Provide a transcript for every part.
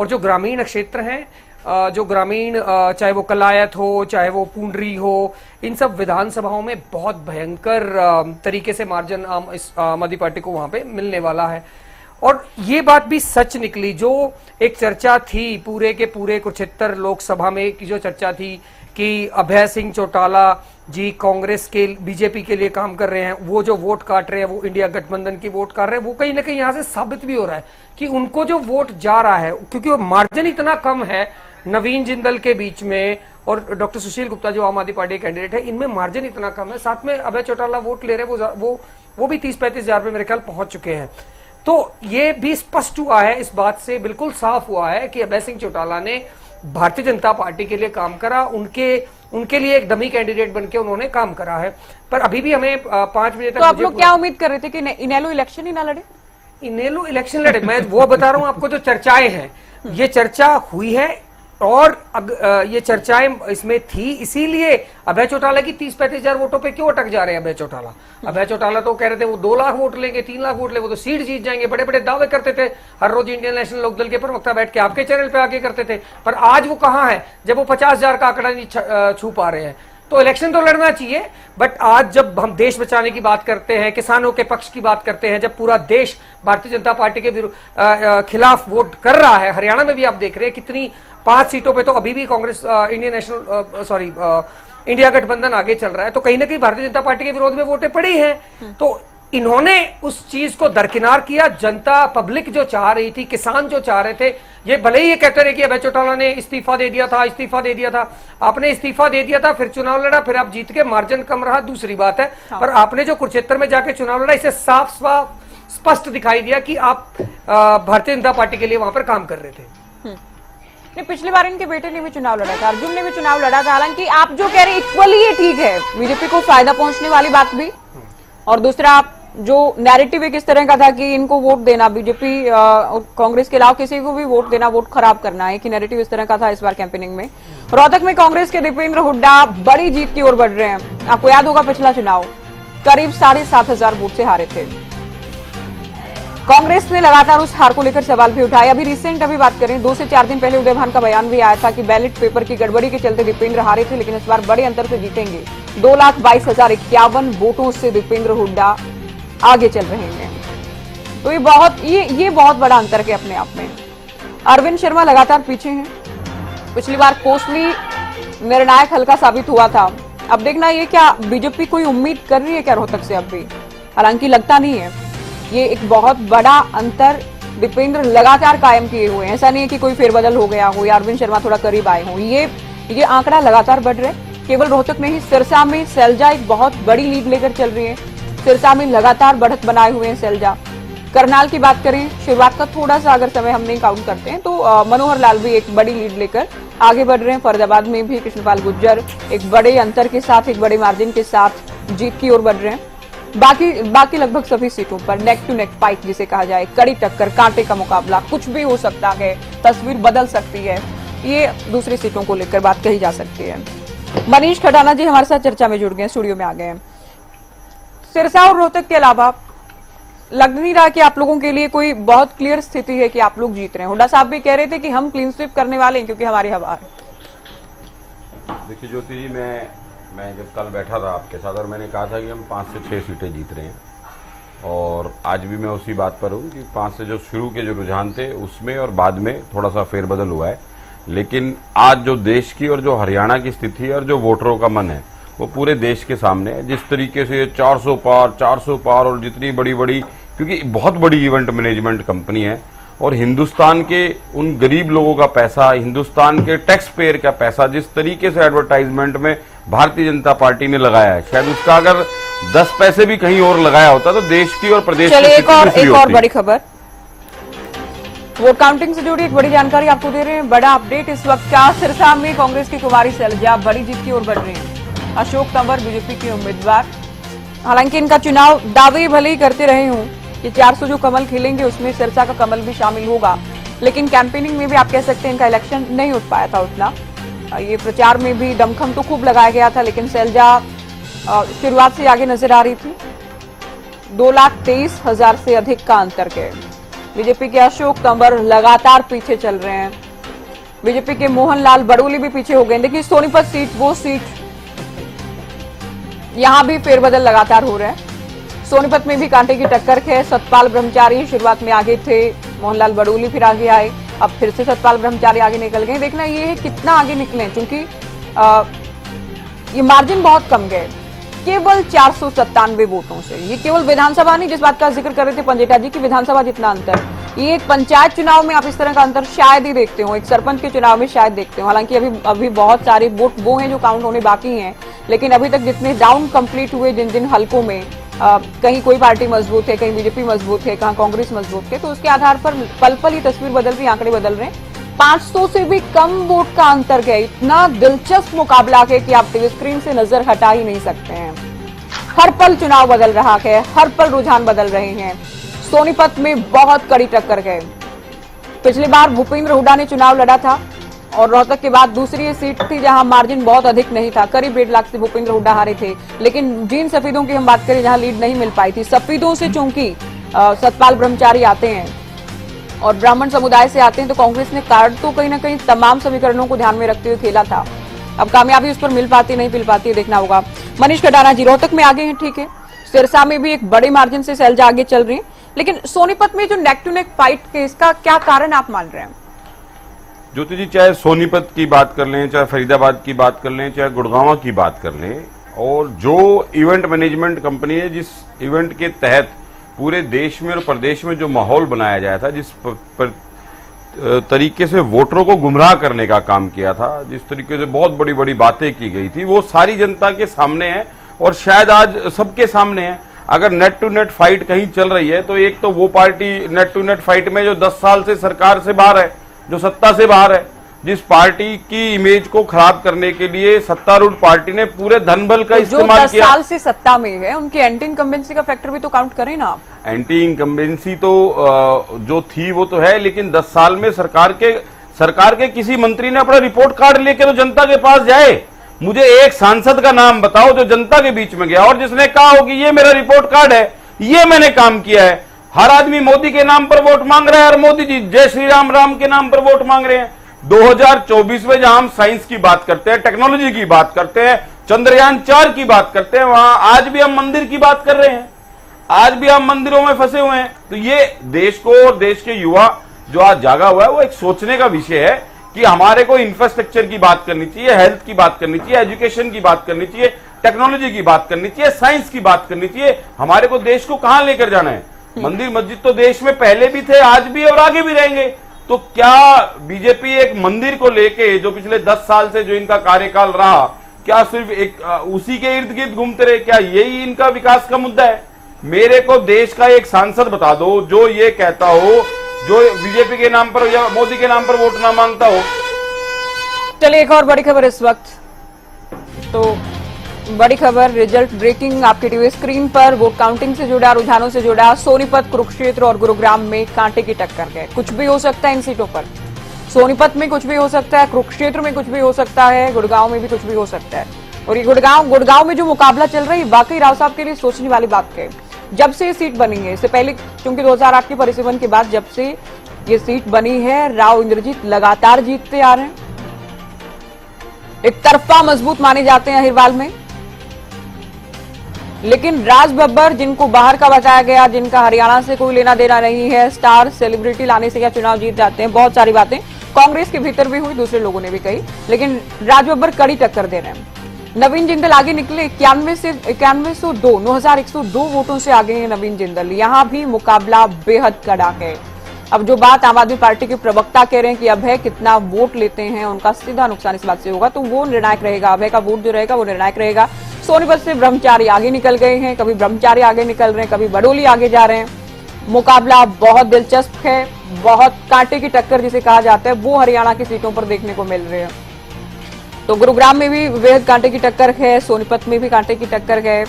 और जो ग्रामीण क्षेत्र हैं, जो ग्रामीण, चाहे वो कलायत हो, चाहे वो पुंडरी हो, इन सब विधानसभाओं में बहुत भयंकर तरीके से मार्जिन आम आदमी पार्टी को वहां पे मिलने वाला है। और ये बात भी सच निकली, जो एक चर्चा थी पूरे के पूरे कुरुक्षेत्र लोकसभा में की जो चर्चा थी कि अभय सिंह चौटाला जी कांग्रेस के बीजेपी के लिए काम कर रहे हैं, वो जो वोट काट रहे हैं वो इंडिया गठबंधन की वोट काट रहे हैं, वो कहीं ना कहीं यहां से साबित भी हो रहा है कि उनको जो वोट जा रहा है, क्योंककि वो मार्जिन इतना कम है नवीन जिंदल के बीच में और डॉक्टर सुशील गुप्ता जो आम आदमी पार्टी कैंडिडेट है, इनमें मार्जिन इतना कम है, साथ में अभय चौटाला वोट ले रहे हैं, वो भी 30-35 हजार पे मेरे ख्याल पहुंच चुके हैं। तो ये भी स्पष्ट हुआ है, इस बात से बिल्कुल साफ हुआ है कि अभय सिंह चौटाला ने भारतीय जनता पार्टी के लिए काम करा, उनके लिए एक डमी कैंडिडेट बनके उन्होंने काम करा है। पर अभी भी हमें 5 बजे तक। तो आप लोग क्या उम्मीद कर रहे थे कि इनेलो इलेक्शन ही ना लड़े? इनेलो इलेक्शन लड़े, मैं वो बता रहा हूं आपको, जो चर्चाएं हैं, ये चर्चा हुई है और ये चर्चाएं इसमें थी, इसीलिए अभय चौटाला की 30-35 हजार वोटों पे क्यों अटक जा रहे हैं अभय चौटाला तो कह रहे थे वो 2 लाख वोट लेंगे, 3 लाख वोट लेंगे, वो तो सीट जीत जाएंगे, बड़े बड़े दावे करते थे, हर रोज इंडियन नेशनल लोकदल के प्रवक्ता बैठ के आपके चैनल पे आके करते थे। पर आज वो कहां है जब वो 50 हजार का आंकड़ा नहीं छू पा रहे हैं? तो इलेक्शन तो लड़ना चाहिए, बट आज जब हम देश बचाने की बात करते हैं, किसानों के पक्ष की बात करते हैं, जब पूरा देश भारतीय जनता पार्टी के खिलाफ वोट कर रहा है, हरियाणा में भी आप देख रहे हैं कितनी 5 सीटों पे तो अभी भी कांग्रेस इंडिया गठबंधन आगे चल रहा है, तो कहीं ना कहीं भारतीय जनता पार्टी के विरोध में वोटें पड़ी हैं। तो इन्होंने उस चीज को दरकिनार किया। जनता, पब्लिक जो चाह रही थी, किसान जो चाह रहे थे, ये भले ही ये कहते रहे कि अभय चौटाला ने इस्तीफा दे दिया था, आपने इस्तीफा दे दिया था, फिर चुनाव लड़ा, फिर आप जीत के, मार्जिन कम रहा, दूसरी बात है। हाँ। पर आपने जो कुरुक्षेत्र में जाके चुनाव लड़ा, इसे साफ स्पष्ट दिखाई दिया कि आप भारतीय जनता पार्टी के लिए वहां पर काम कर रहे थे। नहीं, पिछली बार इनके बेटे ने भी चुनाव लड़ा था, अर्जुन ने भी चुनाव लड़ा था। हालांकि आप जो कह रहे हैं इक्वली ये ठीक है, बीजेपी को फायदा पहुंचने वाली बात भी, और दूसरा आप जो नैरेटिव एक इस तरह का था कि इनको वोट देना, बीजेपी और कांग्रेस के अलावा किसी को भी वोट देना, वोट खराब करना है, कि नैरेटिव इस तरह का था इस बार कैंपेनिंग में। रोहतक में कांग्रेस के दीपेंद्र हुड्डा बड़ी जीत की ओर बढ़ रहे हैं। आपको याद होगा पिछला चुनाव करीब 7,500 वोट से हारे थे। कांग्रेस ने लगातार उस हार को लेकर सवाल भी उठाए। अभी बात करें, 2 से 4 दिन पहले उदय भान का बयान भी आया था कि बैलेट पेपर की गड़बड़ी के चलते दीपेंद्र हारे थे, लेकिन इस बार बड़े अंतर से जीतेंगे। 2,22,051 वोटों से दीपेंद्र हुड्डा आगे चल रहे हैं। तो ये बहुत बड़ा अंतर है अपने आप में। अरविंद शर्मा लगातार पीछे हैं। पिछली बार कोसली निर्णायक हल्का साबित हुआ था। अब देखना ये क्या बीजेपी कोई उम्मीद कर रही है क्या रोहतक से? अब भी हालांकि लगता नहीं है। ये एक बहुत बड़ा अंतर दीपेंद्र लगातार कायम किए हुए हैं। ऐसा नहीं है कि कोई फेरबदल हो गया हो या अरविंद शर्मा थोड़ा करीब आए हो। ये आंकड़ा लगातार बढ़ रहा है। केवल रोहतक में ही सिरसा में सैलजा एक बहुत बड़ी लीड लेकर चल रही है। सिरसा में लगातार बढ़त बनाए हुए हैं सैलजा। करनाल की बात करें, शुरुआत का थोड़ा सा अगर समय हम नहीं काउंट करते हैं तो मनोहर लाल भी एक बड़ी लीड लेकर आगे बढ़ रहे हैं। फरीदाबाद में भी कृष्णपाल गुर्जर एक बड़े अंतर के साथ, एक बड़े मार्जिन के साथ जीत की ओर बढ़ रहे हैं। बाकी लगभग सभी सीटों पर नेक टू नेक फाइट जिसे कहा जाए, कड़ी टक्कर, कांटे का मुकाबला, कुछ भी हो सकता है, तस्वीर बदल सकती है। ये दूसरी सीटों को लेकर बात कही जा सकती है। मनीष खटाना जी हमारे साथ चर्चा में जुड़ गए, स्टूडियो में आ गए हैं। सिरसा और रोहतक के अलावा लग नहीं रहा कि आप लोगों के लिए कोई बहुत क्लियर स्थिति है कि आप लोग जीत रहे हैं। हुड्डा साहब भी कह रहे थे कि हम क्लीन स्वीप करने वाले हैं क्योंकि हमारी हवा है। देखिए ज्योति जी, मैं जब कल बैठा था आपके साथ और मैंने कहा था कि हम 5 से 6 सीटें जीत रहे हैं, और आज भी मैं उसी बात पर हूँ कि 5 से जो शुरू के जो रुझान थे उसमें और बाद में थोड़ा सा फेरबदल हुआ है। लेकिन आज जो देश की और जो हरियाणा की स्थिति है और जो वोटरों का मन है वो पूरे देश के सामने है। जिस तरीके से 400 पार और जितनी बड़ी, क्योंकि बहुत बड़ी इवेंट मैनेजमेंट कंपनी है और हिंदुस्तान के उन गरीब लोगों का पैसा, हिंदुस्तान के टैक्स पेयर का पैसा जिस तरीके से एडवर्टाइजमेंट में भारतीय जनता पार्टी ने लगाया है, शायद उसका अगर 10 पैसे भी कहीं और लगाया होता तो देश की और प्रदेश की एक और बड़ी खबर, वोट काउंटिंग से जुड़ी एक बड़ी जानकारी आपको दे रहे हैं। बड़ा अपडेट इस वक्त का, सिरसा में कांग्रेस की कुमारी सैलजा बड़ी जीत की ओर बढ़ रही है। अशोक तंवर बीजेपी के उम्मीदवार। हालांकि इनका चुनाव दावे भले ही करते रहे हूं कि 400 जो कमल खिलेंगे उसमें सिरसा का कमल भी शामिल होगा, लेकिन कैंपेनिंग में भी आप कह सकते हैं इनका इलेक्शन नहीं उठ पाया था उतना। ये प्रचार में भी दमखम तो खूब लगाया गया था, लेकिन सैलजा शुरुआत से आगे नजर आ रही थी। 2,23,000 से अधिक का अंतर है। बीजेपी के अशोक तंवर लगातार पीछे चल रहे हैं। बीजेपी के मोहनलाल बड़ोली भी पीछे हो गए। देखिए सोनीपत सीट, वो सीट, यहां भी फेरबदल लगातार हो रहा है। सोनीपत में भी कांटे की टक्कर है। सतपाल ब्रह्मचारी शुरुआत में आगे थे, मोहनलाल बड़ोली फिर आगे आए, अब फिर से सतपाल ब्रह्मचारी आगे निकल गए। देखना ये है कितना आगे निकले, क्योंकि ये मार्जिन बहुत कम गए, केवल 497 वोटों से। ये केवल विधानसभा नहीं, जिस बात का जिक्र कर रहे थे पंजेटा जी की विधानसभा जितना अंतर, ये एक पंचायत चुनाव में आप इस तरह का अंतर शायद ही देखते हो, एक सरपंच के चुनाव में शायद देखते हो। हालांकि अभी बहुत सारे वोट वो हैं जो काउंट होने बाकी हैं, लेकिन अभी तक जितने राउंड कंप्लीट हुए जिन जिन हलकों में, कहीं कोई पार्टी मजबूत है, कहीं बीजेपी मजबूत है, कहीं कांग्रेस मजबूत है, तो उसके आधार पर पल पल ही तस्वीर बदल रही, आंकड़े बदल रहे हैं। 500 से भी कम वोट का अंतर है। इतना दिलचस्प मुकाबला है कि आप टीवी स्क्रीन से नजर हटा ही नहीं सकते हैं। हर पल चुनाव बदल रहा है, हर पल रुझान बदल रहे हैं। सोनीपत में बहुत कड़ी टक्कर है। पिछली बार भूपेंद्र हुड्डा ने चुनाव लड़ा था और रोहतक के बाद दूसरी ये सीट थी जहां मार्जिन बहुत अधिक नहीं था, करीब 1.5 लाख से भूपेंद्र हुड्डा हारे थे। लेकिन जिन सफेदों की हम बात करें जहां लीड नहीं मिल पाई थी, सफेदों से चूंकि सतपाल ब्रह्मचारी आते हैं और ब्राह्मण समुदाय से आते हैं, तो कांग्रेस ने कार्ड तो कहीं ना कहीं तमाम समीकरणों को ध्यान में रखते हुए खेला था। अब कामयाबी उस पर मिल पाती नहीं मिल पाती देखना होगा। मनीष कटाना जी रोहतक में आगे हैं, ठीक है, सिरसा में भी एक बड़े मार्जिन से सैलजा आगे चल रही है, लेकिन सोनीपत में जो नेक टू नेक फाइट है, इसका क्या कारण आप मान रहे हैं? ज्योति जी, चाहे सोनीपत की बात कर लें, चाहे फरीदाबाद की बात कर लें, चाहे गुड़गांव की बात कर लें, और जो इवेंट मैनेजमेंट कंपनी है, जिस इवेंट के तहत पूरे देश में और प्रदेश में जो माहौल बनाया जाया था, जिस तरीके से वोटरों को गुमराह करने का काम किया था, जिस तरीके से बहुत बड़ी बड़ी बातें की गई थी, वो सारी जनता के सामने है और शायद आज सबके सामने है। अगर नेट टू नेट फाइट कहीं चल रही है तो एक तो वो party net to net fight में जो 10 साल से सरकार से बाहर है, जो सत्ता से बाहर है, जिस पार्टी की इमेज को खराब करने के लिए सत्तारूढ़ पार्टी ने पूरे धन बल का इस्तेमाल किया। 10 साल से सत्ता में है, उनकी एंटी इनकम्बेंसी का फैक्टर भी तो काउंट करें ना आप। एंटी इनकम्बेंसी तो जो थी वो तो है, लेकिन 10 साल में सरकार के किसी मंत्री ने अपना रिपोर्ट कार्ड लेके तो जनता के पास जाए। मुझे एक सांसद का नाम बताओ जो जनता के बीच में गया और जिसने कहा हो कि ये मेरा रिपोर्ट कार्ड है, ये मैंने काम किया है। हर आदमी मोदी के नाम पर वोट मांग रहा है और मोदी जी जय श्री राम राम के नाम पर वोट मांग रहे हैं। 2024 में जहां हम साइंस की बात करते हैं, टेक्नोलॉजी की बात करते हैं, चंद्रयान 4 की बात करते हैं, वहां आज भी हम मंदिर की बात कर रहे हैं, आज भी हम मंदिरों में फंसे हुए हैं। तो ये देश को और देश के युवा जो आज जागा हुआ है, वो एक सोचने का विषय है कि हमारे को इंफ्रास्ट्रक्चर की बात करनी चाहिए, हेल्थ की बात करनी चाहिए, एजुकेशन की बात करनी चाहिए, टेक्नोलॉजी की बात करनी चाहिए, साइंस की बात करनी चाहिए। हमारे को देश को कहां लेकर जाना है? मंदिर मस्जिद तो देश में पहले भी थे, आज भी और आगे भी रहेंगे। तो क्या बीजेपी एक मंदिर को लेके जो पिछले 10 साल से जो इनका कार्यकाल रहा, क्या सिर्फ एक उसी के इर्द गिर्द घूमते रहे? क्या यही इनका विकास का मुद्दा है? मेरे को देश का एक सांसद बता दो जो ये कहता हो, जो बीजेपी के नाम पर या मोदी के नाम पर वोट ना मांगता हो। चलिए एक और बड़ी खबर इस वक्त, तो बड़ी खबर रिजल्ट ब्रेकिंग आपके टीवी स्क्रीन पर, वोट काउंटिंग से जुड़ा, रुझानों से जुड़ा। सोनीपत, कुरुक्षेत्र और गुरुग्राम में कांटे की टक्कर है। कुछ भी हो सकता है इन सीटों पर। सोनीपत में कुछ भी हो सकता है, कुरुक्षेत्र में कुछ भी हो सकता है, गुड़गांव में भी कुछ भी हो सकता है। और ये गुड़गांव में जो मुकाबला चल रहा है, वाकई राव साहब के लिए सोचने वाली बात है। जब से ये सीट बनी है, इससे पहले क्योंकि 2008 के परिसीमन के बाद जब से ये सीट बनी है, राव इंद्रजीत लगातार जीतते आ रहे हैं। एक तरफा मजबूत माने जाते हैं अहिरवाल में, लेकिन राज बब्बर जिनको बाहर का बताया गया, जिनका हरियाणा से कोई लेना देना नहीं है, स्टार सेलिब्रिटी लाने से क्या चुनाव जीत जाते हैं, बहुत सारी बातें कांग्रेस के भीतर भी हुई, दूसरे लोगों ने भी कही, लेकिन राज बब्बर कड़ी टक्कर दे रहे हैं। नवीन जिंदल आगे निकले 9102 वोटों से आगे हैं नवीन जिंदल। यहां भी मुकाबला बेहद कड़ा है। अब जो बात आम आदमी पार्टी के प्रवक्ता कह रहे हैं कि अभय कितना वोट लेते हैं, उनका सीधा नुकसान इस बात से होगा, तो वो निर्णायक रहेगा। अभय का वोट जो रहेगा वो निर्णायक रहेगा। सोनीपत से ब्रह्मचारी आगे निकल गए हैं, कभी ब्रह्मचारी आगे निकल रहे हैं, कभी बड़ोली आगे जा रहे हैं। मुकाबला बहुत दिलचस्प है, बहुत कांटे की टक्कर जिसे कहा जाता है, वो हरियाणा की सीटों पर देखने को मिल रहे हैं। तो गुरुग्राम में भी बेहद कांटे की टक्कर है, सोनीपत में भी कांटे की टक्कर है।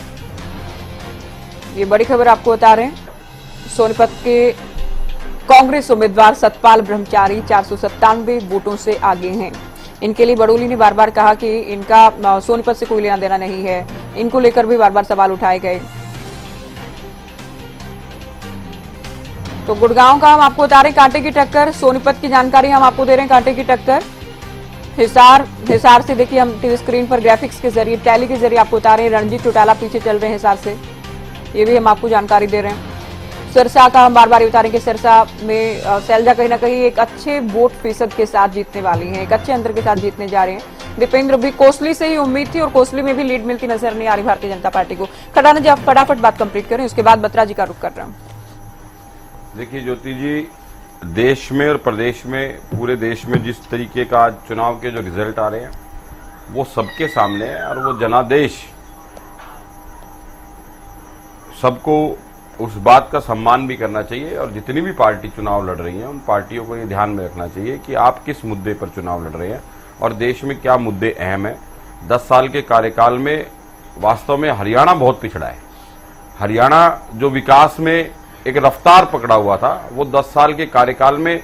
ये बड़ी खबर आपको बता रहे हैं। सोनीपत के कांग्रेस उम्मीदवार सतपाल ब्रह्मचारी 497 वोटों से आगे हैं। इनके लिए बड़ोली ने बार बार कहा कि इनका सोनीपत से कोई लेना देना नहीं है, इनको लेकर भी बार बार सवाल उठाए गए। तो गुड़गांव का हम आपको बता रहे हैं कांटे की टक्कर, सोनीपत की जानकारी हम आपको दे रहे हैं कांटे की टक्कर, हिसार से देखिए हम टीवी स्क्रीन पर ग्राफिक्स के जरिए टैली के जरिए आपको बता रहे हैं रणजीत चौटाला पीछे चल रहे हैं हिसार से, ये भी हम आपको जानकारी दे रहे हैं। सिरसा का हम बार बार बता रहे हैं कि सिरसा में शैलजा कहीं ना कहीं एक अच्छे वोट फीसद के साथ जीतने वाली हैं, एक अच्छे अंतर के साथ जीतने जा रहे हैं। दीपेंद्र भी कोसली से ही उम्मीद थी और कोसली में भी लीड मिलती नजर नहीं आ रही भारतीय जनता पार्टी को। खटाना जी आप फटाफट बात कंप्लीट करें, उसके बाद बत्रा जी का रुख कर रहा हूं। देखिए ज्योति जी, देश में और प्रदेश में, पूरे देश में जिस तरीके का चुनाव के जो रिजल्ट आ रहे हैं वो सबके सामने है और वो जनादेश सबको उस बात का सम्मान भी करना चाहिए। और जितनी भी पार्टी चुनाव लड़ रही हैं उन पार्टियों को ये ध्यान में रखना चाहिए कि आप किस मुद्दे पर चुनाव लड़ रहे हैं और देश में क्या मुद्दे अहम है। 10 साल के कार्यकाल में वास्तव में हरियाणा बहुत पिछड़ा है। हरियाणा जो विकास में एक रफ्तार पकड़ा हुआ था, वो 10 साल के कार्यकाल में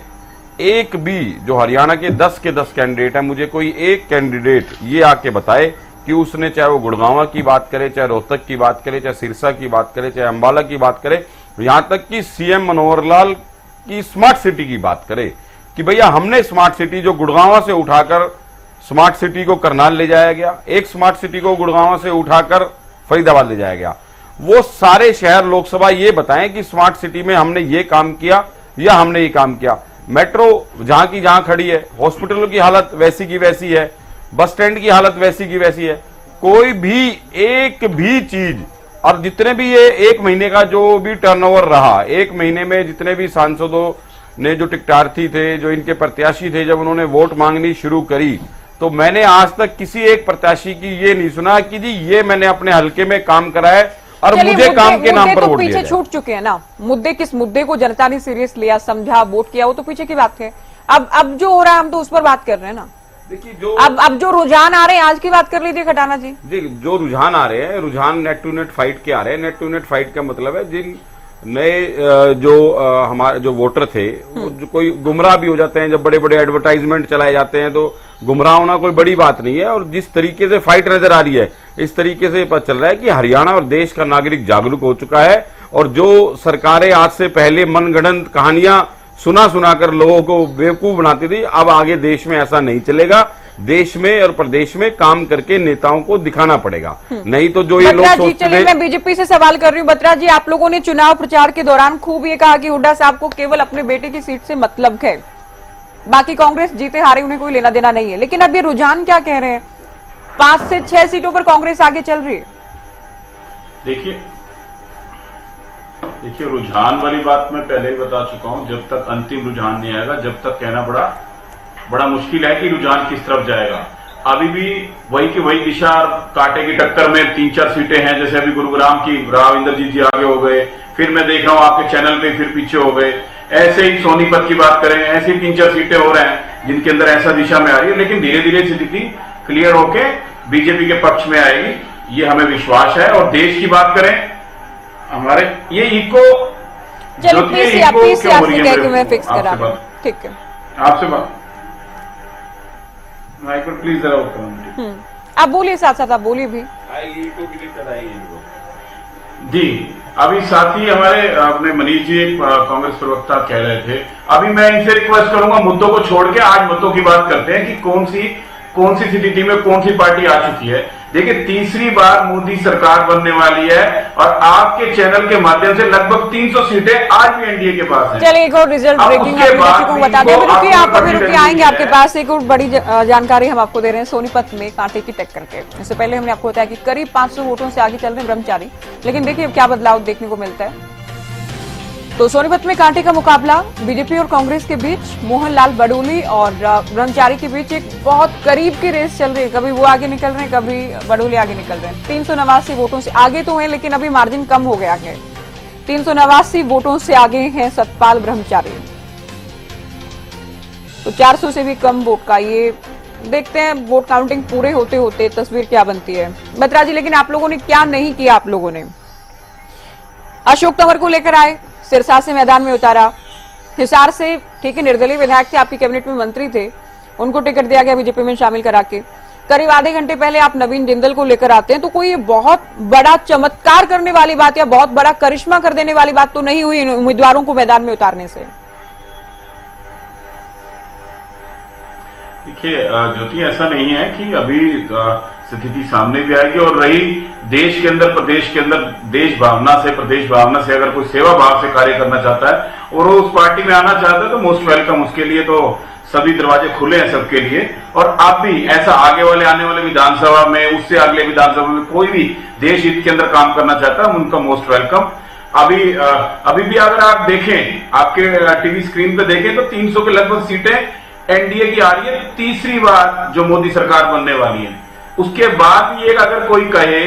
एक भी, जो हरियाणा के 10 कैंडिडेट हैं, मुझे कोई एक कैंडिडेट ये आके बताए कि उसने, चाहे वो गुड़गांव की बात करे, चाहे रोहतक की बात करे, चाहे सिरसा की बात करे, चाहे अंबाला की बात करे, यहां तक कि सीएम मनोहर लाल की स्मार्ट सिटी की बात करे कि भैया हमने स्मार्ट सिटी जो गुड़गांव से उठाकर स्मार्ट सिटी को करनाल ले जाया गया, एक स्मार्ट सिटी को गुड़गांव से उठाकर फरीदाबाद ले जाया गया, वो सारे शहर लोकसभा ये बताएं कि स्मार्ट सिटी में हमने ये काम किया या हमने ये काम किया। मेट्रो जहां की जहां खड़ी है, हॉस्पिटलों की हालत वैसी की वैसी है, बस स्टैंड की हालत वैसी की वैसी है, कोई भी एक भी चीज। और जितने भी ये एक महीने का जो भी टर्नओवर रहा, एक महीने में जितने भी सांसदों ने, जो टिकटार्थी थे, जो इनके प्रत्याशी थे, जब उन्होंने वोट मांगनी शुरू करी तो मैंने आज तक किसी एक प्रत्याशी की ये नहीं सुना कि जी ये मैंने अपने हल्के में काम करा है और मुझे काम के नाम पर वोट दिया। पीछे छूट चुके हैं ना मुद्दे, किस मुद्दे को जनता ने सीरियस लिया, समझा, वोट किया, वो तो पीछे की बात है। अब जो हो रहा है हम तो उस पर बात कर रहे हैं ना। देखिए जो अब जो रुझान आ रहे हैं, आज की बात कर लीजिए खटाना जी। जो रुझान आ रहे हैं, रुझान नेट टू नेट फाइट के आ रहे हैं। नेट टू नेट फाइट का मतलब है जिन नए जो हमारे जो वोटर थे, जो कोई गुमराह भी हो जाते हैं, जब बड़े बड़े एडवर्टाइजमेंट चलाए जाते हैं तो गुमराह होना कोई बड़ी बात नहीं है। और जिस तरीके से फाइट नजर आ रही है, इस तरीके से पता चल रहा है कि हरियाणा और देश का नागरिक जागरूक हो चुका है। और जो सरकारें आज से पहले मनगढ़ंत कहानियां सुना कर लोगों को बेवकूफ बनाती थी, अब आगे देश में ऐसा नहीं चलेगा। देश में और प्रदेश में काम करके नेताओं को दिखाना पड़ेगा, नहीं तो जो ये लोग सोचते थे। मैं बीजेपी से सवाल कर रही हूँ। बत्रा जी, आप लोगों ने चुनाव प्रचार के दौरान खूब ये कहा कि हुड्डा साहब को केवल अपने बेटे की सीट से मतलब है, बाकी कांग्रेस जीते हारे उन्हें कोई लेना देना नहीं है। लेकिन अब ये रुझान क्या कह रहे हैं, 5 से 6 सीटों पर कांग्रेस आगे चल रही है। देखिए रुझान वाली बात मैं पहले ही बता चुका हूं, जब तक अंतिम रुझान नहीं आएगा, जब तक कहना बड़ा मुश्किल है कि रुझान किस तरफ जाएगा। अभी भी वही की वही दिशा, कांटे की टक्कर में 3-4 सीटें हैं। जैसे अभी गुरुग्राम की राव इंद्रजीत जी आगे हो गए, फिर मैं देख रहा हूं आपके चैनल पे फिर पीछे हो गए। ऐसे ही सोनीपत की बात करें, ऐसे ही 3-4 सीटें हो रहे हैं जिनके अंदर ऐसा दिशा में आ रही है। लेकिन धीरे धीरे स्थिति क्लियर होके बीजेपी के पक्ष में आएगी, ये हमें विश्वास है। और देश की बात करें, हमारे ये इको फिक्स करा ठीक है आपसे बात प्लीज जरा आप बोलिए, साथ साथ आप बोलिए भी। जी अभी साथ ही हमारे अपने मनीष जी कांग्रेस प्रवक्ता कह रहे थे, अभी मैं इनसे रिक्वेस्ट करूंगा मुद्दों को छोड़ के आज मुद्दों की बात करते हैं कि कौन सी स्थिति में कौन सी पार्टी आ चुकी है। देखिए तीसरी बार मोदी सरकार बनने वाली है और आपके चैनल के माध्यम से लगभग 300 सीटें आज भी एनडीए के पास हैं। चलिए एक और रिजल्ट ब्रेकिंग को बता दें। रुकिए, आप अभी रुकिए, आएंगे आपके पास। एक और बड़ी जानकारी हम आपको दे रहे हैं सोनीपत में कांटे की टक्कर के। इससे पहले हमने आपको बताया कि करीब 500 वोटों से आगे चल रहे हैं ब्रह्मचारी, लेकिन देखिए क्या बदलाव देखने को मिलता है। तो सोनीपत में कांटे का मुकाबला बीजेपपी और कांग्रेस के बीच, मोहनलाल बडोली और ब्रह्मचारी के बीच एक बहुत करीब की रेस चल रही है। कभी वो आगे निकल रहे हैं, कभी बडोली आगे निकल रहे हैं। 389 वोटों से आगे तो हैं, लेकिन अभी मार्जिन कम हो गया है। 389 वोटों से आगे हैं सतपाल ब्रह्मचारी। तो 400 से भी कम वोट का ये देखते हैं वोट काउंटिंग पूरे होते होते तस्वीर क्या बनती है। बत्रा जी, लेकिन आप लोगों ने क्या नहीं किया? आप लोगों ने अशोक तंवर को लेकर आए, सिरसा से मैदान में उतारा, हिसार से ठीक है निर्दलीय विधायक थे, आपकी कैबिनेट में मंत्री थे, उनको टिकट दिया गया बीजेपी में शामिल करा के। करीब आधे घंटे पहले आप नवीन जिंदल को लेकर आते हैं, तो कोई बहुत बड़ा चमत्कार करने वाली बात या बहुत बड़ा करिश्मा कर देने वाली बात तो नहीं हुई इन उम्मीदवारों को मैदान में उतारने से? देखिए ज्योति, ऐसा नहीं है कि अभी स्थिति सामने भी आएगी। और रही देश के अंदर, प्रदेश के अंदर देश भावना से, प्रदेश भावना से अगर कोई सेवा भाव से कार्य करना चाहता है और वो उस पार्टी में आना चाहता है तो मोस्ट वेलकम। उसके लिए तो सभी दरवाजे खुले हैं सबके लिए। और आप भी ऐसा आगे वाले आने वाले विधानसभा में, उससे अगले विधानसभा में कोई भी देश हित के अंदर काम करना चाहता है, उनका मोस्ट वेलकम। अभी भी अगर आप देखें, आपके टीवी स्क्रीन पे देखें तो 300 के लगभग सीटें एनडीए की आ रही है। तीसरी बार जो मोदी सरकार बनने वाली है। उसके बाद ये अगर कोई कहे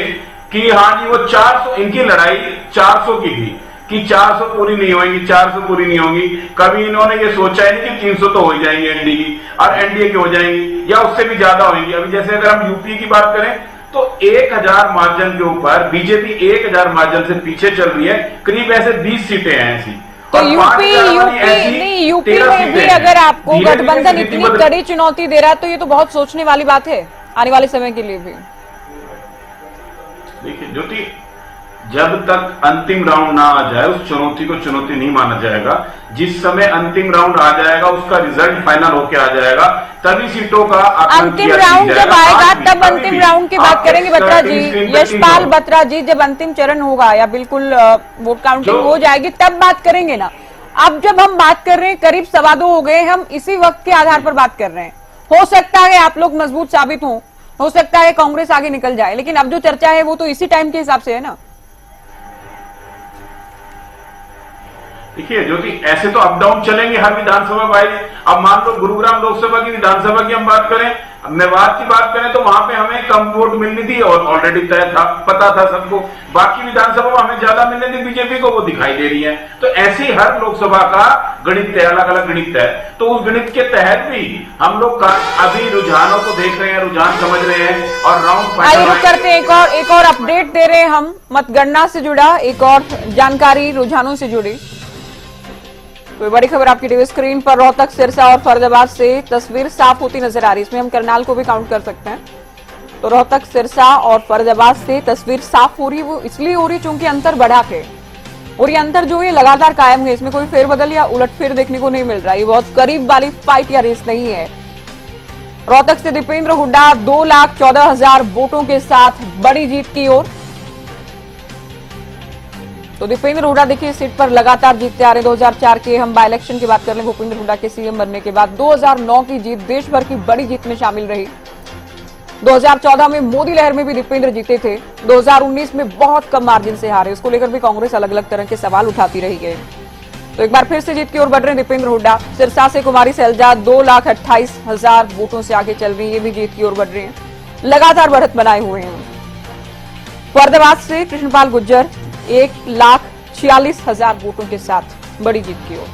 कि हाँ जी वो 400, इनकी लड़ाई 400 की थी कि 400 पूरी नहीं होगी, 400 पूरी नहीं होगी। कभी इन्होंने ये सोचा है नहीं कि 300 तो हो ही जाएंगी एनडीए की, और एनडीए की हो जाएंगी या उससे भी ज्यादा होंगी। अभी जैसे अगर हम यूपी की बात करें तो 1000 मार्जिन के ऊपर बीजेपी 1000 मार्जिन से पीछे चल रही है। करीब ऐसे 20 सीटें हैं ऐसी। तो यूपी में भी अगर आपको गठबंधन इतनी कड़ी चुनौती दे रहा है तो ये तो बहुत सोचने वाली बात है आने वाले समय के लिए भी। देखिए ज्योति, जब तक अंतिम राउंड ना आ जाए उस चुनौती को चुनौती नहीं माना जाएगा। जिस समय अंतिम राउंड आ जाएगा, उसका रिजल्ट फाइनल होके आ जाएगा, तभी सीटों का अंतिम राउंड जब आएगा तब अंतिम राउंड की बात करेंगे बत्रा जी, यशपाल बत्रा जी। जब अंतिम चरण होगा या बिल्कुल वोट काउंटिंग हो जाएगी तब बात करेंगे ना। अब जब हम बात कर रहे हैं, करीब 2.25 हो गए, हम इसी वक्त के आधार पर बात कर रहे हैं। हो सकता है आप लोग मजबूत साबित हो सकता है कांग्रेस आगे निकल जाए, लेकिन अब जो चर्चा है वो तो इसी टाइम के हिसाब से है ना। देखिए ज्योति, ऐसे तो अप डाउन चलेंगे हर विधानसभा वाइज। अब मान लो गुरुग्राम लोकसभा की विधानसभा की हम बात करें, मेवात की बात करें तो वहां पे हमें कम वोट मिलनी थी और ऑलरेडी तय था, पता था सबको। बाकी विधानसभा में हमें ज्यादा मिलनी थी बीजेपी को, वो दिखाई दे रही है। तो ऐसे ही हर लोकसभा का गणित है, अलग अलग गणित है। तो उस गणित के तहत भी हम लोग अभी रुझानों को देख रहे हैं, रुझान समझ रहे हैं और राउंड फाइनल करते हैं। एक और अपडेट दे रहे हैं हम मतगणना से जुड़ा एक और जानकारी रुझानों से जुड़ी। कोई बड़ी खबर आपकी टीवी स्क्रीन पर। रोहतक, सिरसा और फरीदाबाद से तस्वीर साफ होती नजर आ रही है। इसमें हम करनाल को भी काउंट कर सकते हैं। तो रोहतक, सिरसा और फरीदाबाद से तस्वीर साफ हो रही है। वो इसलिए हो रही है क्योंकि अंतर बढ़ा है और ये अंतर जो है लगातार कायम है। इसमें कोई फेरबदल या उलटफेर देखने को नहीं मिल रहा। ये बहुत करीब वाली फाइट या रेस नहीं है। रोहतक से दीपेंद्र हुड्डा 2,14,000 वोटों के साथ बड़ी जीत की ओर। तो दीपेंद्र हुड्डा देखिए सीट पर लगातार जीतते आ रहे। 2004 के हम बाय इलेक्शन की बात कर लें, भूपेंद्र हुड्डा के सीएम बनने के बाद 2009 की जीत देश भर की बड़ी जीत में शामिल रही। 2014 में मोदी लहर में भी दीपेंद्र जीते थे। 2019 में बहुत कम मार्जिन से हारे। उसको लेकर भी कांग्रेस अलग अलग तरह के सवाल उठाती रही है। तो एक बार फिर से जीत की ओर बढ़ रहे हैं दीपेंद्र हुड्डा। सिरसा से कुमारी सैलजा 2,28,000 वोटों से आगे चल रही है। ये भी जीत की ओर बढ़ रहे हैं, लगातार बढ़त बनाए हुए हैं। फरीदाबाद से कृष्णपाल गुर्जर 1,46,000 वोटों के साथ बड़ी जीत की ओर।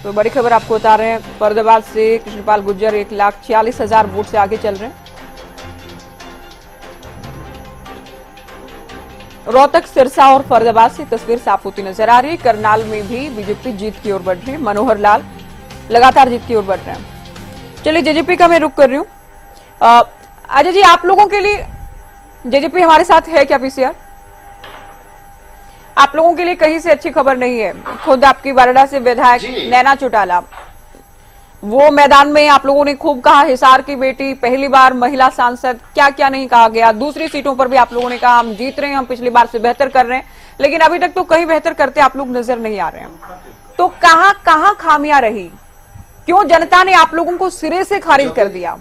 तो बड़ी खबर आपको बता रहे हैं, फरीदाबाद से कृष्णपाल गुर्जर 1,46,000 वोट से आगे चल रहे हैं। रोहतक, सिरसा और फरीदाबाद से तस्वीर साफ होती नजर आ रही है। करनाल में भी बीजेपी जीत की ओर बढ़ रही है। मनोहर लाल लगातार जीत की ओर बढ़ रहे हैं। चलिए जेजेपी का मैं रुख कर रही हूँ। अजय जी, आप लोगों के लिए जेजेपी हमारे साथ है क्या? पीसीआर आप लोगों के लिए कहीं से अच्छी खबर नहीं है। खुद आपकी वारडा से विधायक नैना चौटाला, वो मैदान में आप लोगों ने खूब कहा हिसार की बेटी, पहली बार महिला सांसद, क्या क्या नहीं कहा गया। दूसरी सीटों पर भी आप लोगों ने कहा हम जीत रहे हैं, हम पिछली बार से बेहतर कर रहे हैं, लेकिन अभी तक तो कहीं बेहतर करते आप लोग नजर नहीं आ रहे हैं। तो कहां खामियां रही? क्यों जनता ने आप लोगों को सिरे से खारिज कर दिया?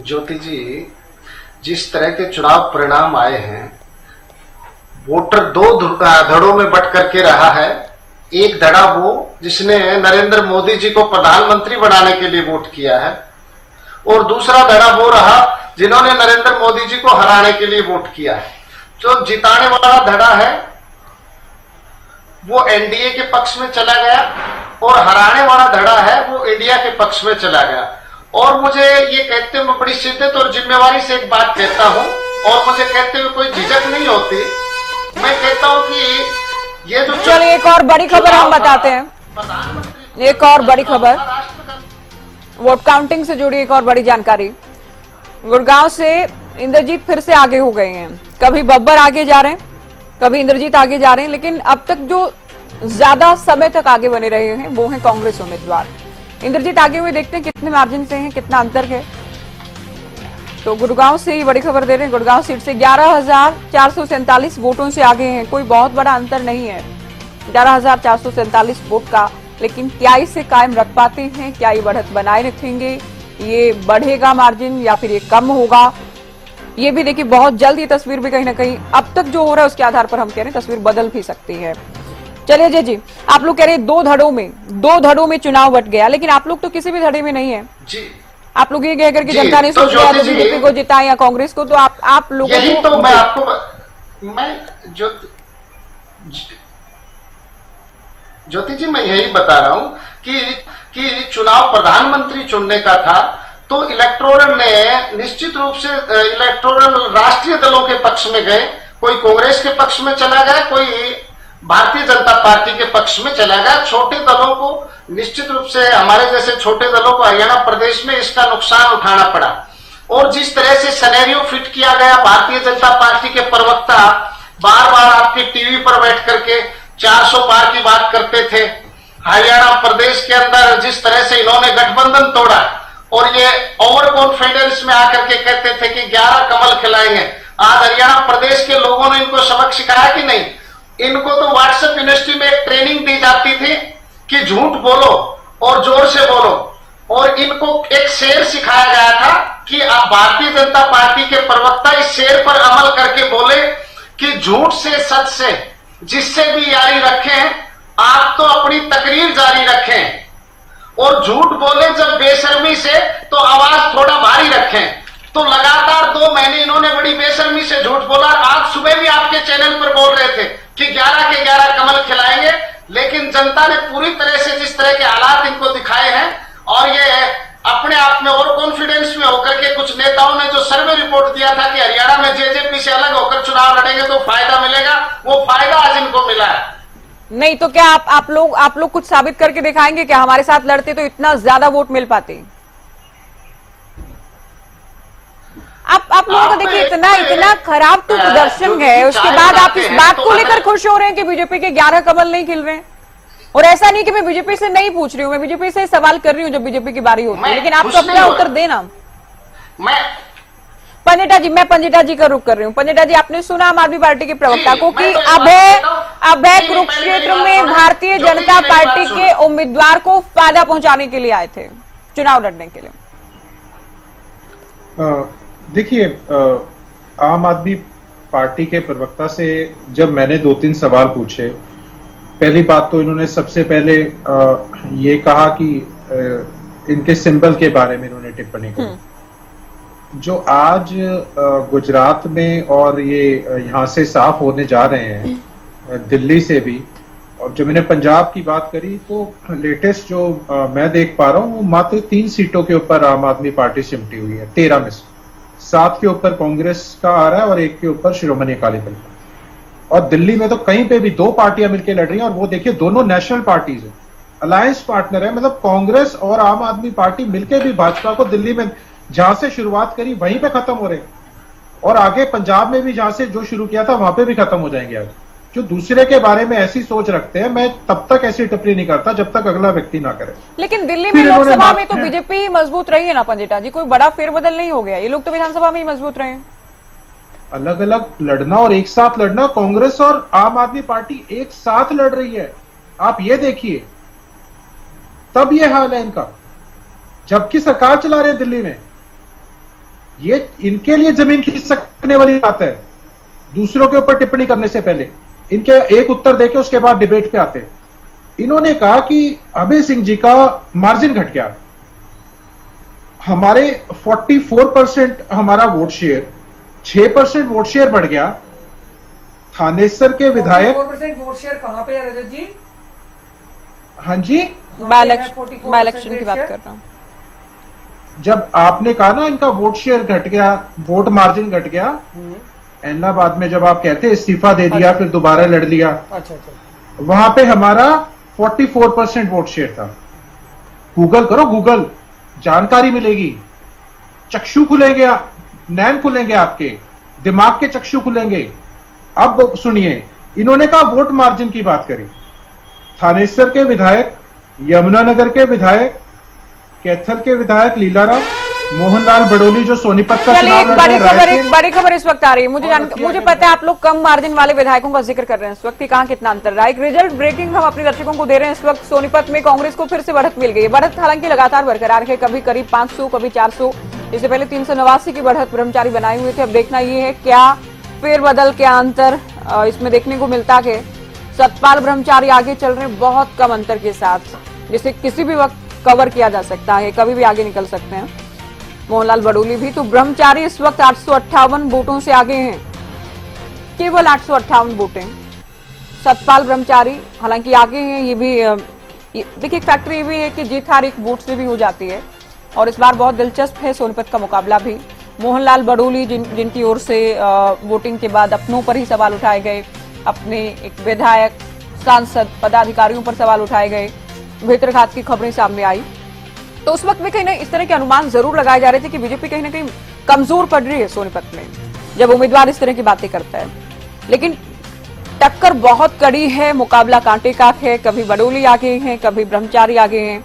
ज्योति जी, जिस तरह के चुनाव परिणाम आए हैं, वोटर दो धड़ों में बट करके रहा है। एक धड़ा वो जिसने नरेंद्र मोदी जी को प्रधानमंत्री बनाने के लिए वोट किया है, और दूसरा धड़ा वो रहा जिन्होंने नरेंद्र मोदी जी को हराने के लिए वोट किया है। जो जिताने वाला धड़ा है वो एनडीए के पक्ष में चला गया और हराने वाला धड़ा है वो इंडिया के पक्ष में चला गया। और मुझे ये कहते हुए बड़ी शिद्दत और जिम्मेवारी से एक बात कहता हूं, और मुझे कहते हुए कोई झिझक नहीं होती। मैं कहता हूं कि ये जो चलिए एक और बड़ी खबर हम बताते हैं। एक और बड़ी खबर, वोट काउंटिंग से जुड़ी एक और बड़ी जानकारी। गुड़गांव से इंद्रजीत फिर से आगे हो गए हैं। कभी बब्बर आगे जा रहे हैं, कभी इंद्रजीत आगे जा रहे हैं, लेकिन अब तक जो ज्यादा समय तक आगे बने रहे हैं वो है कांग्रेस उम्मीदवार। इंद्रजीत आगे हुए, देखते हैं कितने मार्जिन से हैं, कितना अंतर है। तो गुड़गांव से ही बड़ी खबर दे रहे हैं, गुड़गांव सीट से 11,447 वोटों से आगे हैं। कोई बहुत बड़ा अंतर नहीं है 11,447 वोट का, लेकिन क्या इसे कायम रख पाते हैं, क्या ये बढ़त बनाए रखेंगे, ये बढ़ेगा मार्जिन या फिर ये कम होगा, ये भी देखिए बहुत जल्द ये तस्वीर भी कहीं ना कहीं अब तक जो हो रहा है उसके आधार पर हम कह रहे हैं तस्वीर बदल भी सकती है। चलिए जय जी, आप लोग कह रहे हैं दो धड़ों में चुनाव बट गया, लेकिन आप लोग तो किसी भी धड़े में नहीं है जी। आप लोग ये कह करके जी, जनता ने तो सोच लिया तो ज्योति जी, बीजेपी को जिताए या कांग्रेस को, तो आप लोगों यही को तो मैं आपको ज्योति जी मैं यही बता रहा हूं कि चुनाव प्रधानमंत्री चुनने का था, तो इलेक्टोरल ने निश्चित रूप से इलेक्टोरल राष्ट्रीय दलों के पक्ष में गए, कोई कांग्रेस के पक्ष में चला गया, कोई भारतीय जनता पार्टी के पक्ष में चला गया। छोटे दलों को निश्चित रूप से, हमारे जैसे छोटे दलों को हरियाणा प्रदेश में इसका नुकसान उठाना पड़ा। और जिस तरह से सिनेरियो फिट किया गया, भारतीय जनता पार्टी के प्रवक्ता बार बार आपके टीवी पर बैठ करके 400 पार की बात करते थे। हरियाणा प्रदेश के अंदर जिस तरह से इन्होंने गठबंधन तोड़ा और ये ओवर कॉन्फिडेंस में आकर के कहते थे कि 11 कमल खिलाएंगे। आज हरियाणा प्रदेश के लोगों ने इनको सबक सिखाया कि नहीं? इनको तो व्हाट्सएप यूनिवर्सिटी में एक ट्रेनिंग दी जाती थी कि झूठ बोलो और जोर से बोलो, और इनको एक शेर सिखाया गया था कि आप भारतीय जनता पार्टी के प्रवक्ता इस शेर पर अमल करके बोले कि झूठ से सच से जिससे भी यारी रखें, आप तो अपनी तकरीर जारी रखें, और झूठ बोले जब बेशर्मी से तो आवाज थोड़ा भारी रखें। तो लगातार 2 महीने इन्होंने बड़ी बेशर्मी से झूठ बोला। आज सुबह भी आपके चैनल पर बोल रहे थे कि 11 के 11 कमल खिलाएंगे, लेकिन जनता ने पूरी तरह से जिस तरह के हालात इनको दिखाए हैं, और ये अपने आप में और कॉन्फिडेंस में होकर के कुछ नेताओं ने जो सर्वे रिपोर्ट दिया था कि हरियाणा में जेजेपी से अलग होकर चुनाव लड़ेंगे तो फायदा मिलेगा, वो फायदा आज इनको मिला है। नहीं तो क्या आप लोग कुछ साबित करके दिखाएंगे क्या? हमारे साथ लड़ते तो इतना ज्यादा वोट मिल पाते। आप लोगों का देखिए इतना खराब तो प्रदर्शन है, उसके बाद आप इस बात को लेकर खुश हो रहे हैं कि बीजेपी के 11 कमल नहीं खिल रहे हैं। और ऐसा नहीं कि मैं बीजेपी से नहीं पूछ रही हूँ, मैं बीजेपी से सवाल कर रही हूँ जब बीजेपी की बारी होती है, लेकिन आप तो अपना उत्तर देना। मैं पंडिता जी का रुख कर रही हूँ। पंडिता जी, आपने सुना आम आदमी पार्टी के प्रवक्ता को कि अभय कुरुक्षेत्र में भारतीय जनता पार्टी के उम्मीदवार को फायदा पहुंचाने के लिए आए थे, चुनाव लड़ने के लिए। देखिए, आम आदमी पार्टी के प्रवक्ता से जब मैंने 2-3 सवाल पूछे, पहली बात तो इन्होंने सबसे पहले ये कहा कि इनके सिंबल के बारे में इन्होंने टिप्पणी की, जो आज गुजरात में और ये यहाँ से साफ होने जा रहे हैं, दिल्ली से भी। और जब मैंने पंजाब की बात करी तो लेटेस्ट जो मैं देख पा रहा हूँ वो मात्र 3 सीटों के ऊपर आम आदमी पार्टी सिमटी हुई है, 13 में से 7 के ऊपर कांग्रेस का आ रहा है और 1 के ऊपर शिरोमणि अकाली दल का। और दिल्ली में तो कहीं पे भी 2 पार्टियां मिलकर लड़ रही हैं, और वो देखिए दोनों नेशनल पार्टीज है, अलायंस पार्टनर है। मतलब कांग्रेस और आम आदमी पार्टी मिलकर भी भाजपा को दिल्ली में जहां से शुरुआत करी वहीं पे खत्म हो रहे, और आगे पंजाब में भी जहां से जो शुरू किया था वहां पे भी खत्म हो जाएंगे। आगे जो दूसरे के बारे में ऐसी सोच रखते हैं, मैं तब तक ऐसी टिप्पणी नहीं करता जब तक अगला व्यक्ति ना करे। लेकिन दिल्ली में लोकसभा में तो बीजेपी मजबूत रही है ना पंडिता जी, कोई बड़ा फेरबदल नहीं हो गया, ये लोग तो विधानसभा में ही मजबूत रहे हैं। अलग अलग लड़ना और एक साथ लड़ना, कांग्रेस और आम आदमी पार्टी एक साथ लड़ रही है, आप ये देखिए, तब ये हाल है इनका, जबकि सरकार चला रहे हैं दिल्ली में। ये इनके लिए जमीन खींच सकने वाली बात है। दूसरों के ऊपर टिप्पणी करने से पहले इनके एक उत्तर देके उसके बाद डिबेट पे आते। इन्होंने कहा कि अभय सिंह जी का मार्जिन घट गया, हमारे 44% हमारा वोट शेयर, 6% वोट शेयर बढ़ गया। थानेसर के विधायक 44% वोट शेयर कहां पे है रजत जी? हाँ जी, बाय इलेक्शन की बात कर रहा हूं। जब आपने कहा ना इनका वोट शेयर घट गया, वोट मार्जिन घट गया, इलाहाबाद में जब आप कहते इस्तीफा दे दिया, फिर दोबारा लड़ लिया, अच्छा, वहां पे हमारा 44% वोट शेयर था। गूगल करो, गूगल, जानकारी मिलेगी, चक्षु खुलेंगे, नैन खुलेंगे, आपके दिमाग के चक्षु खुलेंगे। अब सुनिए, इन्होंने कहा वोट मार्जिन की बात करी। थानेसर के विधायक, यमुनानगर के विधायक, कैथल के विधायक लीलाराम, मोहनलाल बडोली जो सोनीपत का चलिए, चुनाव लड़ रहे थे, एक बड़ी खबर इस वक्त आ रही है। मुझे पता है आप लोग कम मार्जिन वाले विधायकों का जिक्र कर रहे हैं इस वक्त, कहां कितना अंतर रहा है। एक रिजल्ट ब्रेकिंग हम अपने दर्शकों को दे रहे हैं इस वक्त। सोनीपत में कांग्रेस को फिर से बढ़त मिल गई है। बढ़त हालांकि लगातार बरकरार है, कभी करीब 500, कभी 400, इससे पहले 389 की बढ़त ब्रह्मचारी बनाए हुए थे। अब देखना ये है क्या फेरबदल, क्या अंतर इसमें देखने को मिलता है। सतपाल ब्रह्मचारी आगे चल रहे हैं बहुत कम अंतर के साथ, जिसे किसी भी वक्त कवर किया जा सकता है, कभी भी आगे निकल सकते हैं। मोहनलाल बडोली भी। तो ब्रह्मचारी इस वक्त 858 वोटों से आगे हैं, केवल 858 वोटें। सतपाल ब्रह्मचारी हालांकि आगे हैं। ये भी देखिए, एक फैक्टर ये भी है कि जीत हार एक वोट से भी हो जाती है, और इस बार बहुत दिलचस्प है सोनीपत का मुकाबला भी। मोहनलाल बडोली जिनकी ओर से वोटिंग के बाद अपनों पर ही सवाल उठाए गए, अपने एक विधायक, सांसद, पदाधिकारियों पर सवाल उठाए गए, भीतरघात की खबरें सामने आई। तो उस वक्त में कहीं ना इस तरह के अनुमान जरूर लगाए जा रहे थे कि बीजेपी कहीं ना कहीं कमजोर पड़ रही है सोनीपत में, जब उम्मीदवार इस तरह की बातें करता है। लेकिन टक्कर बहुत कड़ी है, मुकाबला कांटे का है। कभी बडोली आगे हैं, कभी ब्रह्मचारी आगे हैं।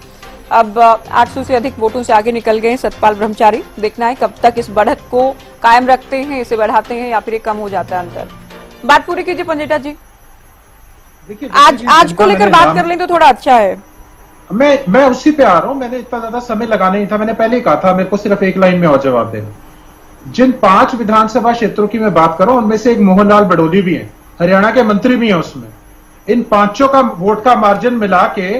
अब 800 से अधिक वोटों से आगे निकल गए सतपाल ब्रह्मचारी। देखना है कब तक इस बढ़त को कायम रखते हैं, इसे बढ़ाते हैं, या फिर ये कम हो जाता है अंतर। बात पूरी कीजिए पंजेटा जी। देखिए, आज को लेकर बात कर लें तो थोड़ा अच्छा है। मैं उसी पे आ रहा हूं। मैंने इतना ज्यादा समय लगाना नहीं था, मैंने पहले ही कहा था मेरे को सिर्फ एक लाइन में और जवाब देना। जिन 5 विधानसभा क्षेत्रों की मैं बात कर रहा हूं, उनमें से एक मोहनलाल बडोली भी है, हरियाणा के मंत्री भी हैं उसमें। इन 5 का वोट का मार्जिन मिला के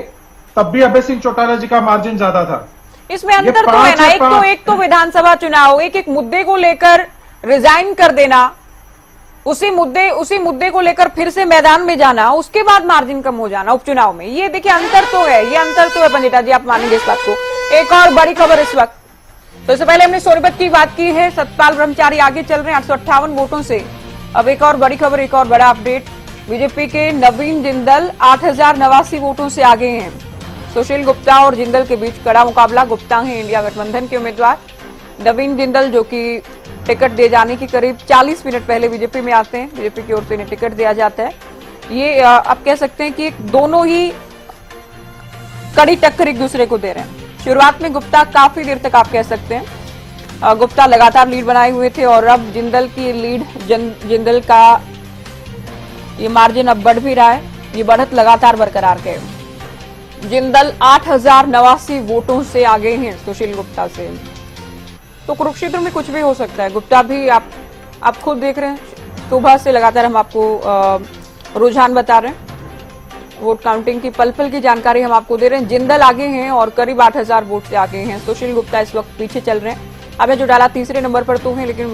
तब भी अभय सिंह चौटाला जी का मार्जिन ज्यादा था। इसमें अंतर तो है ना, एक तो विधानसभा चुनाव, एक मुद्दे को लेकर रिजाइन कर देना, उसी मुद्दे को लेकर फिर से मैदान में जाना, उसके बाद मार्जिन कम हो जाना उपचुनाव में। ये देखिए अंतर तो है, ये अंतर तो है पंजेटा जी, आप मानेंगे इस बात को। एक और बड़ी खबर इस वक्त, तो इससे पहले हमने सोनीपत की बात की है। सतपाल ब्रह्मचारी आगे चल रहे हैं 858 वोटों से। अब एक और बड़ी खबर, एक और बड़ा अपडेट। बीजेपी के नवीन जिंदल 8089 वोटों से आगे हैं। सुशील गुप्ता और जिंदल के बीच कड़ा मुकाबला। गुप्ता हैं इंडिया गठबंधन के उम्मीदवार। नवीन जिंदल जो कि टिकट दे जाने की करीब 40 मिनट पहले बीजेपी में आते हैं, बीजेपी की ओर से इन्हें टिकट दिया जाता है। ये आप कह सकते हैं कि दोनों ही कड़ी टक्कर एक दूसरे को दे रहे हैं। शुरुआत में गुप्ता काफी देर तक आप कह सकते हैं गुप्ता लगातार लीड बनाए हुए थे, और अब जिंदल की लीड, जिंदल का ये मार्जिन अब बढ़ भी रहा है। ये बढ़त लगातार बरकरार है। जिंदल 8089 वोटों से आगे हैं सुशील गुप्ता से। तो कुरुक्षेत्र में कुछ भी हो सकता है। गुप्ता भी आप खुद देख रहे हैं, सुबह से लगातार हम आपको रुझान बता रहे हैं, वोट काउंटिंग की पल पल की जानकारी हम आपको दे रहे हैं। जिंदल आगे हैं और करीब 8000 वोट से आगे हैं। सुशील गुप्ता इस वक्त पीछे चल रहे हैं। अभय चौटाला तीसरे नंबर पर तो हैं, लेकिन